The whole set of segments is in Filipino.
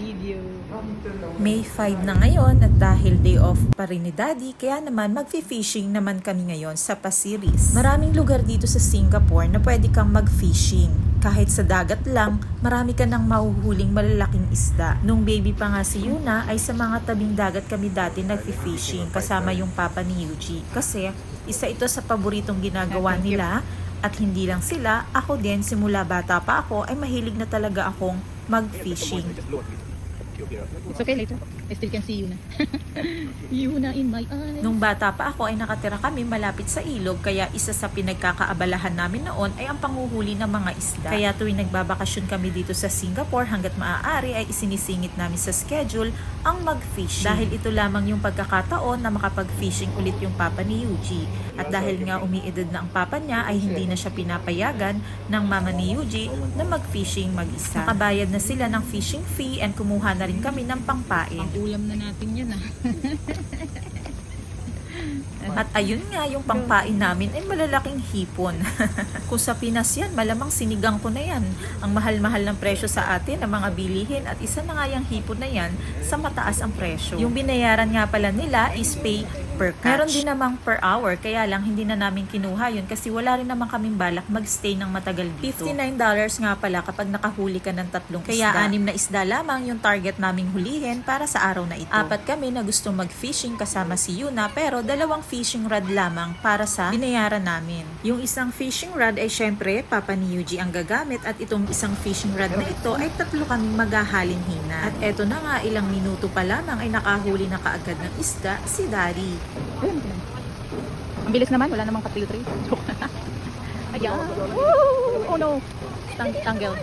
Video. May 5 na ngayon at dahil day off pa rin ni Daddy, kaya naman magfi-fishing naman kami ngayon sa Pasiris. Maraming lugar dito sa Singapore na pwede kang mag-fishing. Kahit sa dagat lang, marami ka nang mahuhuling malalaking isda. Nung baby pa nga si Yuna, ay sa mga tabing dagat kami dati nagfi-fishing kasama yung papa ni Yuji. Kasi isa ito sa paboritong ginagawa nila. At hindi lang sila, ako din simula bata pa ako ay mahilig na talaga akong mag-fishing. It's okay later. I still can see you na. You na in my eyes. Nung bata pa ako ay nakatira kami malapit sa ilog, kaya isa sa pinagkakaabalahan namin noon ay ang panguhuli ng mga isda. Kaya tuwing nagbabakasyon kami dito sa Singapore, hanggat maaari ay isinisingit namin sa schedule ang mag-fishing. Dahil ito lamang yung pagkakataon na makapag-fishing ulit yung papa ni Yuji. At dahil nga umiidad na ang papa niya ay hindi na siya pinapayagan ng mama ni Yuji na mag-fishing mag-isa. Nakabayad na sila ng fishing fee and kumuha na rin kami ng pangpain. Ulam na natin yan ah. At ayun nga, yung pangpain namin ay malalaking hipon. Kung sa Pinas yan, malamang sinigang ko na yan. Ang mahal-mahal ng presyo sa atin ng mga bilihin at isa na nga yung hipon na yan sa mataas ang presyo. Yung binayaran nga pala nila is pay per catch. Meron din namang per hour, kaya lang hindi na namin kinuha yun kasi wala rin naman kaming balak magstay ng matagal dito. $59 nga pala kapag nakahuli ka ng 3 isda. Kaya 6 na isda lamang yung target naming hulihin para sa araw na ito. 4 kami na gusto mag-fishing kasama si Yuna, pero 2 fishing rod lamang para sa binayaran namin. Yung isang fishing rod ay syempre papa ni Yuji ang gagamit at itong isang fishing rod na ito ay 3 kaming maghahalin hina. At eto na nga, ilang minuto pa lamang ay nakahuli na kaagad ng isda si Daddy. Ayun. Ang bilis naman, wala namang kapil tree. Ayan. Woo! Oh no. Tanggel.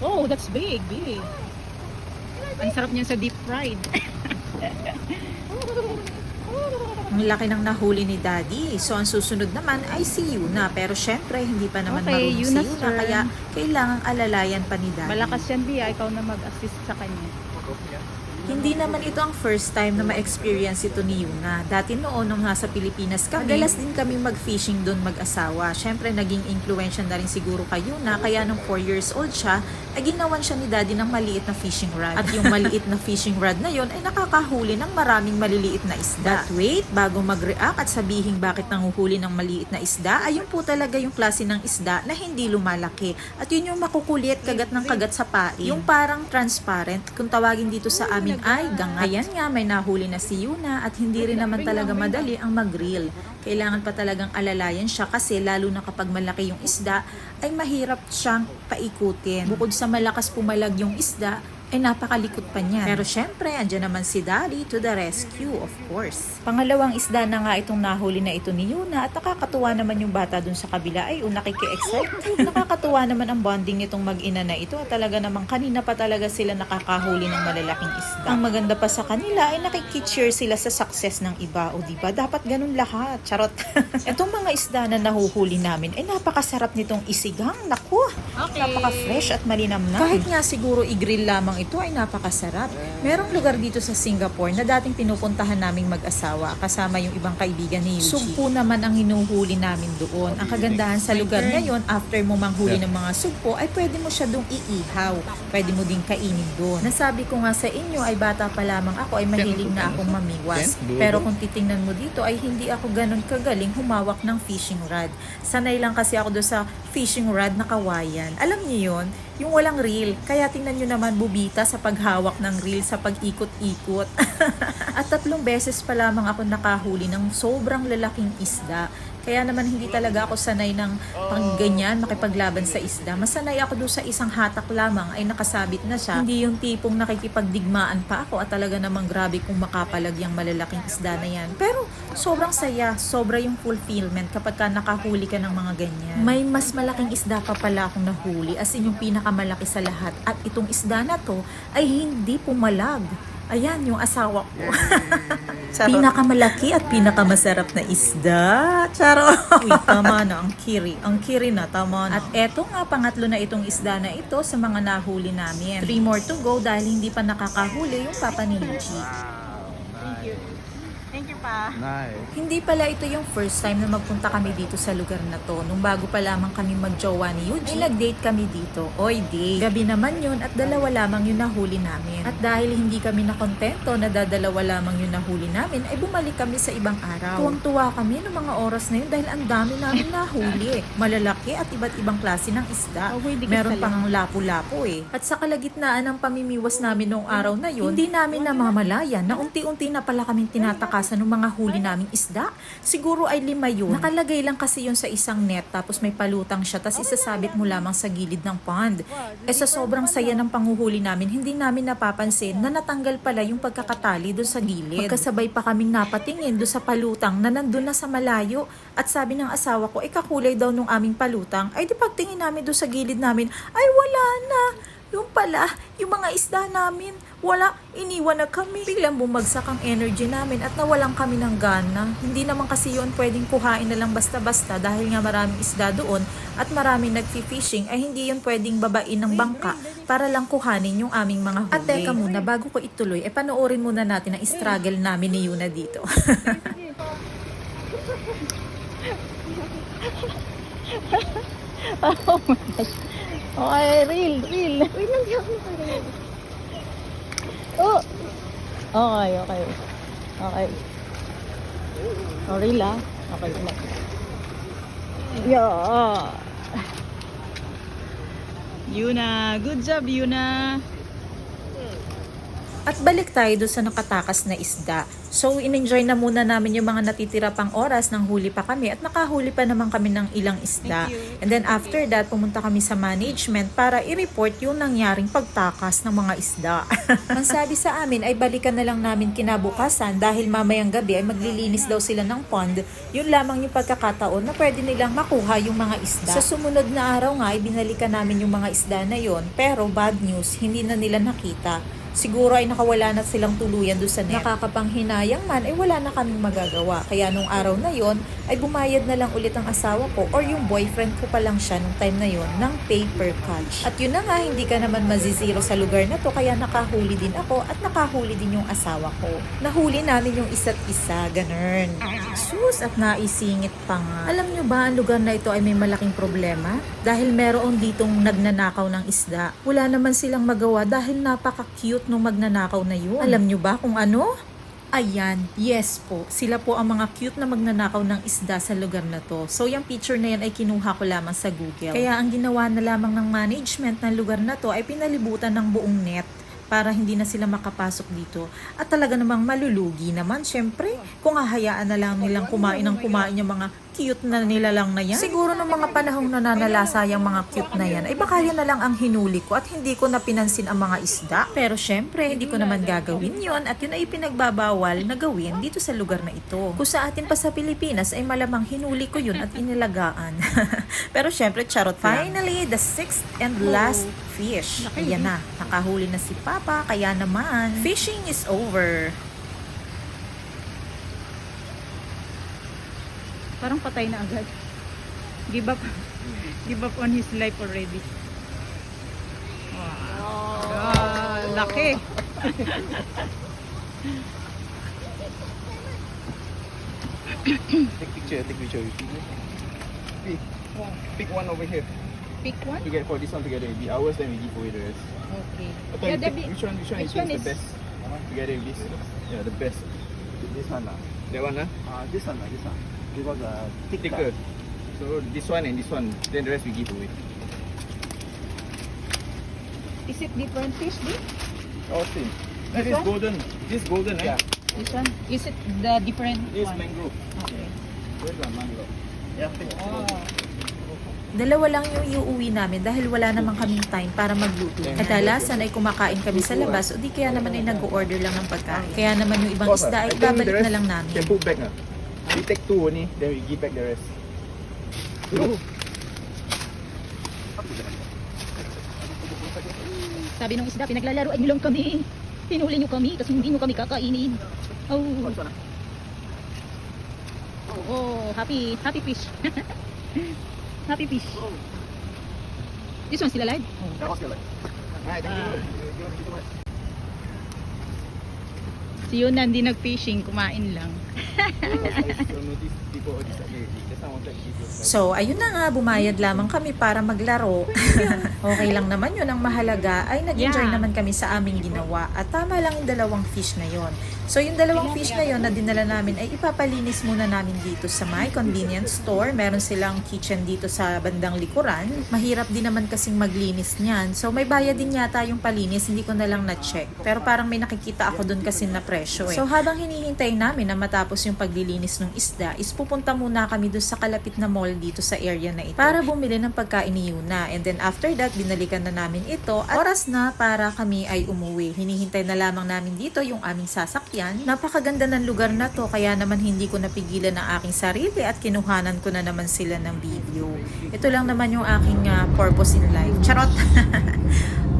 Oh, that's big, big. Ang sarap niyan sa deep fried. Ang laki ng nahuli ni Daddy. So, ang susunod naman ay si Yuna. Pero syempre, hindi pa naman Okay, marunong si Yuna's Yuna. turn. Kaya kailangang alalayan pa ni Daddy. Malakas yan, Bia. Ikaw na mag-assist sa kanya. Hindi naman ito ang first time na ma-experience ito ni Yuna. Dati noon, nung nasa Pilipinas kami, madalas din kami mag-fishing doon mag-asawa. Syempre, naging influensya na rin siguro kay Yuna. Kaya nung 4 years old siya, ay ginawan siya ni Daddy ng maliit na fishing rod. At yung maliit na fishing rod na yon ay nakakahuli ng maraming maliliit na isda. But wait, bago mag-react at sabihin bakit nanguhuli ng maliit na isda, ayun po talaga yung klase ng isda na hindi lumalaki. At yun yung makukulit kagat ng kagat sa pain. Yung parang transparent, kung tawagin dito sa amin ay gangat. Ayan nga, may nahuli na si Yuna at hindi rin naman talaga madali ang mag-reel. Kailangan pa talagang alalayan siya kasi lalo na kapag malaki yung isda ay mahirap siyang paikutin. Bukod sa malakas pumalag yung isda, ay napakalikot pa niya. Pero syempre, andyan naman si Daddy to the rescue, of course. Pangalawang isda na nga itong nahuli na ito ni Yuna at nakakatuwa naman yung bata dun sa kabila ay nakiki-excite. Nakakatuwa naman ang bonding nitong mag-ina na ito at talaga namang kanina pa talaga sila nakakahuli ng malalaking isda. Ang maganda pa sa kanila ay nakiki-cheer sila sa success ng iba. O diba, dapat ganun lahat. Charot. Itong mga isda na nahuhuli namin ay napakasarap nitong isigang. Naku, napaka-fresh at malinamnam. Kahit nga siguro i-grill lamang ito ay napakasarap. Merong lugar dito sa Singapore na dating pinupuntahan naming mag-asawa kasama yung ibang kaibigan ni Yuji. Sugpo naman ang hinuhuli namin doon. Ang kagandahan sa lugar na yon, after mo manghuli ng mga sugpo, ay pwede mo siya doong iihaw. Pwede mo ding kainin doon. Nasabi ko nga sa inyo ay bata pa lamang ako ay mahilig na akong mamiwas. Pero kung titingnan mo dito ay hindi ako ganun kagaling humawak ng fishing rod. Sanay lang kasi ako doon sa fishing rod na kawayan. Alam niyo yon, yung walang reel. Kaya tingnan nyo naman bubita sa paghawak ng reel sa pag-ikot-ikot. At 3 beses pa lamang ako nakahuli ng sobrang lalaking isda. Kaya naman hindi talaga ako sanay ng pagganyan, makipaglaban sa isda. Masanay ako doon sa isang hatak lamang ay nakasabit na siya. Hindi yung tipong nakikipagdigmaan pa ako at talaga namang grabe kung makapalag yung malalaking isda na yan. Pero sobrang saya, sobra yung fulfillment kapag ka nakahuli ka ng mga ganyan. May mas malaking isda pa pala akong nahuli, as in yung pinakamalaki sa lahat. At itong isda na to ay hindi pumalag. Ayan, yung asawa ko. Pinakamalaki at pinakamasarap na isda. Charo. Uy, tama na. Ang kiri. Ang kiri na. Tama na. At eto nga, pangatlo na itong isda na ito sa mga nahuli namin. 3 more to go dahil hindi pa nakakahuli yung papa ni Yuji. Thank you. Thank you pa. Nice. Hindi pala ito yung first time na magpunta kami dito sa lugar na to. Nung bago pa lamang kami magjowa ni Eugene, ay nag-date kami dito. Oy, date. Gabi naman yun at dalawa lamang yung nahuli namin. At dahil hindi kami nakontento na dadalawa lamang yung nahuli namin, ay bumalik kami sa ibang araw. Tuwang-tuwa kami ng mga oras na yun dahil ang dami namin nahuli. Malalaki at iba't ibang klase ng isda. Meron pang lapu-lapu eh. At sa kalagitnaan ng pamimiwas namin noong araw na yun, hindi namin namamalayan na unti-unti na pala kaming tinatakasan ng mga huli naming isda. Siguro ay 5 yun. Nakalagay lang kasi yun sa isang net tapos may palutang siya tapos isasabit mo lamang sa gilid ng pond. Sa sobrang saya ng panguhuli namin, hindi namin napapansin na natanggal pala yung pagkakatali doon sa gilid. Magkasabay pa kaming napatingin doon sa palutang na nandun na sa malayo. At sabi ng asawa ko, kakulay daw nung aming palutang. Ay di pagtingin namin doon sa gilid namin, ay wala na. Yung pala, yung mga isda namin, wala, iniwan na kami. Biglang bumagsak ang energy namin at nawalan kami ng gana. Hindi naman kasi yun pwedeng kuhain na lang basta-basta dahil nga maraming isda doon at maraming nagfi-fishing ay hindi yun pwedeng babain ng bangka para lang kuhanin yung aming mga huli. At teka muna, bago ko ituloy, panoorin muna natin ang struggle namin ni Yuna dito. Oh my gosh. Okay, real. Wait lang, di ako makagaling. Oh! Okay. Oh, real ah. Okay, relax. Yeah. Yuna, good job, Yuna. At balik tayo doon sa nakatakas na isda. So, in-enjoy na muna namin yung mga natitira pang oras nang huli pa kami at nakahuli pa naman kami ng ilang isda. And then after that, pumunta kami sa management para i-report yung nangyaring pagtakas ng mga isda. Ang sabi sa amin ay balikan na lang namin kinabukasan dahil mamayang gabi ay maglilinis daw sila ng pond. Yun lamang yung pagkakataon na pwede nilang makuha yung mga isda. Sa sumunod na araw nga ay binalikan namin yung mga isda na yon, pero bad news, hindi na nila nakita. Siguro ay nakawala na silang tuluyan doon sa net. Nakakapanghinayang man ay wala na kaming magagawa. Kaya nung araw na yon ay bumayad na lang ulit ang asawa ko or yung boyfriend ko pa lang siya nung time na yon ng pay per catch. At yun na nga, hindi ka naman mazizero sa lugar na to kaya nakahuli din ako at nakahuli din yung asawa ko. Nahuli namin yung isa't isa, ganun. Sus, at naisingit pa nga. Alam nyo ba ang lugar na ito ay may malaking problema? Dahil meron ditong nagnanakaw ng isda. Wala naman silang magawa dahil napaka-cute nung magnanakaw na yun. Alam nyo ba kung ano? Ayan, yes po. Sila po ang mga cute na magnanakaw ng isda sa lugar na to. So, yung picture na yan ay kinuha ko lamang sa Google. Kaya ang ginawa na lamang ng management ng lugar na to ay pinalibutan ng buong net para hindi na sila makapasok dito. At talaga namang malulugi naman, syempre, kung hahayaan na lang nilang kumain yung mga cute na nilalang na yan. Siguro nung mga panahong nananalasa yung mga cute na yan, ay baka yan na lang ang hinuli ko at hindi ko na pinansin ang mga isda. Pero syempre, hindi ko naman gagawin yon at yun ay pinagbabawal na gawin dito sa lugar na ito. Kung sa atin pa sa Pilipinas, ay malamang hinuli ko yun at inilagaan. Pero syempre, charot lang. Finally, the 6th and last fish. Ayan na, nakahuli na si Papa, kaya naman, fishing is over. Parang patay na agad. Give up on his life already. Wow. Laki. Take picture. Pick one over here. Pick one? We get for this one together. It'll be ours, then we give away the rest. Okay. Okay, Yeah, pick Debbie, which one which is one the is- best? Together with this. Yeah, the best. This one, That one, this one. Because thicker. So this one and this one. Then the rest we give away. Is it different fish, Di? All same. That This is one? golden. This is golden, right? Yeah. This one? Is it the different This one? mangrove. Okay. Where's the mango? Yeah. Oh. Dalawa lang yung iuwi namin dahil wala naman kaming time para magluto. Kadalasan ay kumakain kami sa labas o di kaya naman ay nag-order lang ng pagkain. Kaya naman yung ibang isda ay babalik na lang namin. Can put back na. We take 2 only, then we give back the rest. Sabi ng isda, pinaglalaroan niyo lang kami. Pinuli niyo kami kasi hindi niyo kami kakainin. Oh. Oh, happy fish. Happy fish. This one still alive? That was good. Alright, thank you. Si Yuna hindi nag-fishing, kumain lang. So notice people always like, just I wanted people. So, ayun na nga, bumayad lamang kami para maglaro. Okay lang naman yun. Ang mahalaga ay nag-enjoy Yeah. naman kami sa aming ginawa. At tama lang yung dalawang fish na yon. So, yung dalawang fish na yon na dinala namin ay ipapalinis muna namin dito sa my convenience store. Meron silang kitchen dito sa bandang likuran. Mahirap din naman kasing maglinis niyan. So, may bayad din yata yung palinis. Hindi ko na lang na-check. Pero parang may nakikita ako dun kasi na presyo eh. So, habang hinihintay namin na matapos yung paglilinis ng isda, is pupunta muna kami dun sa kalapit na mall dito sa area na ito para bumili ng pagkain ni Yuna. And then after that, binalikan na namin ito at oras na para kami ay umuwi. Hinihintay na lamang namin dito yung aming sasakyan. Napakaganda ng lugar na to kaya naman hindi ko napigilan ang aking sarili at kinuhanan ko na naman sila ng video. Ito lang naman yung aking purpose in life. Charot!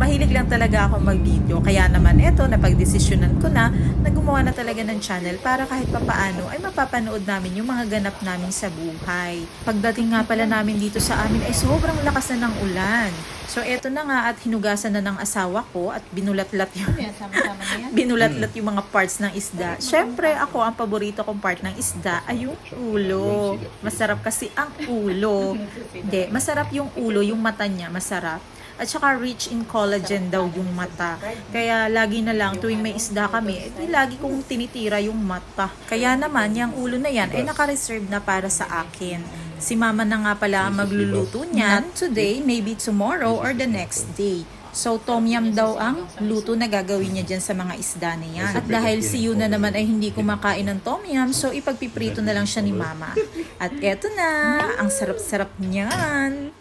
Mahilig lang talaga ako mag-video. Kaya naman eto, napagdesisyonan ko na gumawa na talaga ng channel para kahit papaano ay mapapanood namin yung mga ganap namin sa buhay. Pagdating nga pala namin dito sa amin ay sobrang lakas na ng ulan. So eto na nga at hinugasan na ng asawa ko at binulat-lat yung binulat-lat yung mga parts ng isda. Syempre ako ang paborito kong part ng isda ay yung ulo. Masarap kasi ang ulo. Hindi, masarap yung ulo, yung mata niya, masarap. At saka rich in collagen daw yung mata. Kaya lagi na lang tuwing may isda kami, lagi kong tinitira yung mata. Kaya naman, yung ulo na yan ay naka-reserve na para sa akin. Si mama na nga pala ang magluluto niyan. Not today, maybe tomorrow or the next day. So, tom yum daw ang luto na gagawin niya dyan sa mga isda niya. At dahil si Yuna naman ay hindi kumakain ng tom yum, so ipagpiprito na lang siya ni mama. At eto na, ang sarap-sarap niyan.